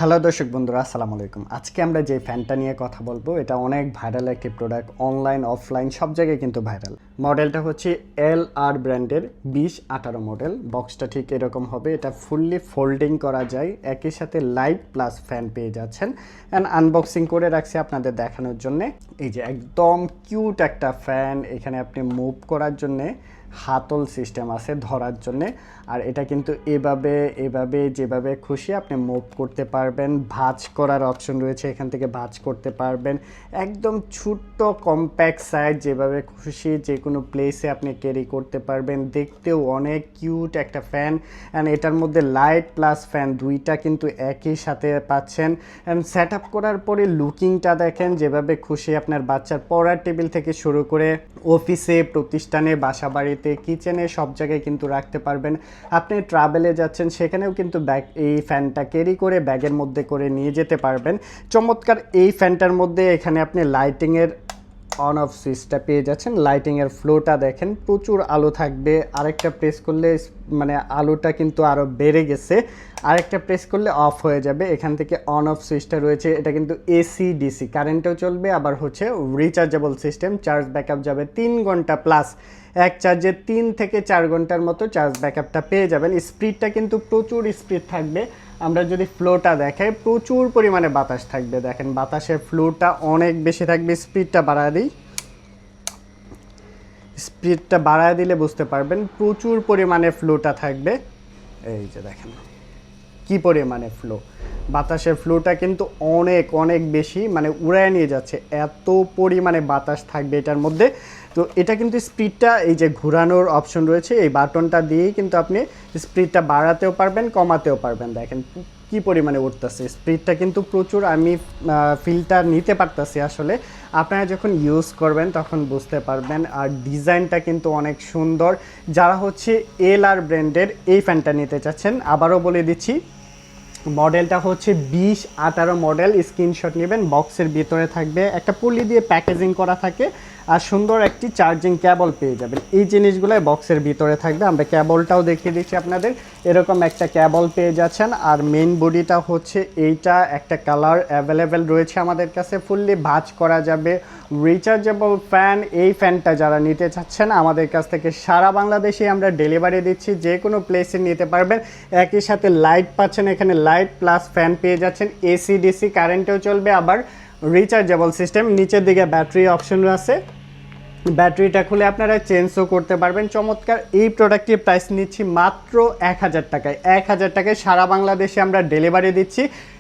Hello দর্শক বন্ধুরা, আসসালামু আলাইকুম। আজকে আমরা যে ফ্যানটা নিয়ে কথা বলবো এটা অনেক ভাইরাল একটি প্রোডাক্ট, অনলাইন অফলাইন সব জায়গায় কিন্তু ভাইরাল। মডেলটা হচ্ছে LR ব্র্যান্ডের 2018 মডেল। বক্সটা ঠিক এরকম হবে, এটা ফুললি ফোল্ডিং করা যায়, একই সাথে লাইট প্লাস ফ্যান পেয়ে যাচ্ছেন। অ্যান্ড আনবক্সিং করে রাখছি আপনাদের দেখানোর জন্যে। এই যে একদম কিউট একটা ফ্যান, এখানে আপনি মুভ করার জন্যে হাতল সিস্টেম আছে ধরার জন্যে। আর এটা কিন্তু এভাবে যেভাবে খুশি আপনি মুভ করতে পারবেন। ভাঁজ করার অপশন রয়েছে, এখান থেকে ভাঁজ করতে পারবেন। একদম ছোট্ট কম্প্যাক্ট সাইজ, যেভাবে খুশি যে কোনো প্লেসে আপনি ক্যারি করতে পারবেন। দেখতেও অনেক কিউট একটা ফ্যান। অ্যান্ড এটার মধ্যে লাইট প্লাস ফ্যান দুইটা কিন্তু একই সাথে পাচ্ছেন। অ্যান্ড সেট আপ করার পরে লুকিংটা দেখেন, যেভাবে খুশি আপনার বাচ্চার পড়ার টেবিল থেকে শুরু করে অফিসে, প্রতিষ্ঠানে, বাসা বাড়িতে, কিচেনে সব জায়গায় কিন্তু রাখতে পারবেন। আপনি ট্রাভেলে যাচ্ছেন, সেখানেও কিন্তু এই ফ্যানটা ক্যারি করে ব্যাগের মধ্যে করে নিয়ে যেতে পারবেন। চমৎকার এই ফ্যানটার মধ্যে এখানে আপনি লাইটিংয়ের অন অফ সুইচটা পেয়ে যাচ্ছেন। লাইটিংয়ের ফ্লোটা দেখেন, প্রচুর আলো থাকবে। আরেকটা প্রেস করলে মানে আলোটা কিন্তু আরও বেড়ে গেছে, আরেকটা প্রেস করলে অফ হয়ে যাবে। এখান থেকে অন অফ সুইচটা রয়েছে, এটা কিন্তু এসি ডিসি কারেন্টেও চলবে, আবার হচ্ছে রিচার্জেবল সিস্টেম। চার্জ ব্যাকআপ যাবে 3 ঘন্টা প্লাস, এক চার্জে 3 থেকে 4 ঘন্টার মতো চার্জ ব্যাকআপটা পেয়ে যাবেন। স্পিডটা কিন্তু প্রচুর স্পিড থাকবে। আমরা যদি ফ্লোটা দেখাই, প্রচুর পরিমাণে বাতাস থাকবে। দেখেন বাতাসের ফ্লোটা অনেক বেশি থাকবে। স্পিডটা বাড়ায় দিই, স্পিডটা বাড়ায় দিলে বুঝতে পারবেন প্রচুর পরিমাণে ফ্লোটা থাকবে। এই যে দেখেন কি পরিমাণে ফ্লো, বাতাসের ফ্লোটা কিন্তু অনেক অনেক বেশি, মানে উড়ায় নিয়ে যাচ্ছে, এত পরিমাণে বাতাস থাকবে এটার মধ্যে। তো এটা কিন্তু স্পিডটা, এই যে ঘোরানোর অপশন রয়েছে, এই বাটনটা দিয়েই কিন্তু আপনি স্পিডটা বাড়াতেও পারবেন, কমাতেও পারবেন। দেখেন কি পরিমাণে উঠতেছে, স্পিডটা কিন্তু প্রচুর। আমি ফিলটা নিতে পারতেছি আসলে, আপনারা যখন ইউজ করবেন তখন বুঝতে পারবেন। আর ডিজাইনটা কিন্তু অনেক সুন্দর। যারা হচ্ছে LR ব্র্যান্ডের এই ফ্যানটা নিতে চাচ্ছেন, আবারও বলে দিচ্ছি, মডেলটা হচ্ছে 2018 মডেল। স্ক্রিনশট নেবেন, বক্সের ভিতরে থাকবে একটা পলি দিয়ে প্যাকেজিং করা থাকে, আর সুন্দর একটি চার্জিং কেবল পেয়ে যাবেন। এই জিনিসগুলো বক্সের ভিতরে থাকবে। আমরা কেবলটাও দেখিয়ে দিচ্ছি আপনাদের, এরকম একটা কেবল পেয়ে যাচ্ছেন। আর মেইন বডিটা হচ্ছে এইটা, একটা কালার অ্যাভেলেবেল রয়েছে আমাদের কাছে, ফুললি ভাঁজ করা যাবে, রিচার্জেবল ফ্যান। এই ফ্যানটা যারা নিতে চাচ্ছেন আমাদের কাছ থেকে সারা বাংলাদেশে আমরা ডেলিভারি দিচ্ছি, যে কোনো প্লেসে নিতে পারবেন। একই সাথে লাইট পাচ্ছেন, এখানে লাইট প্লাস ফ্যান পেয়ে যাচ্ছেন। এসি ডিসি কারেন্টেও চলবে, আবার রিচার্জেবল সিস্টেম। নিচের দিকে ব্যাটারি অপশন আছে, ব্যাটারিটা খুলে আপনারা চেঞ্জও করতে পারবেন। চমৎকার এই প্রোডাক্টটির প্রাইস নিচ্ছি মাত্র 1000 টাকায়। 1000 টাকায় সারা বাংলাদেশে আমরা ডেলিভারি দিচ্ছি।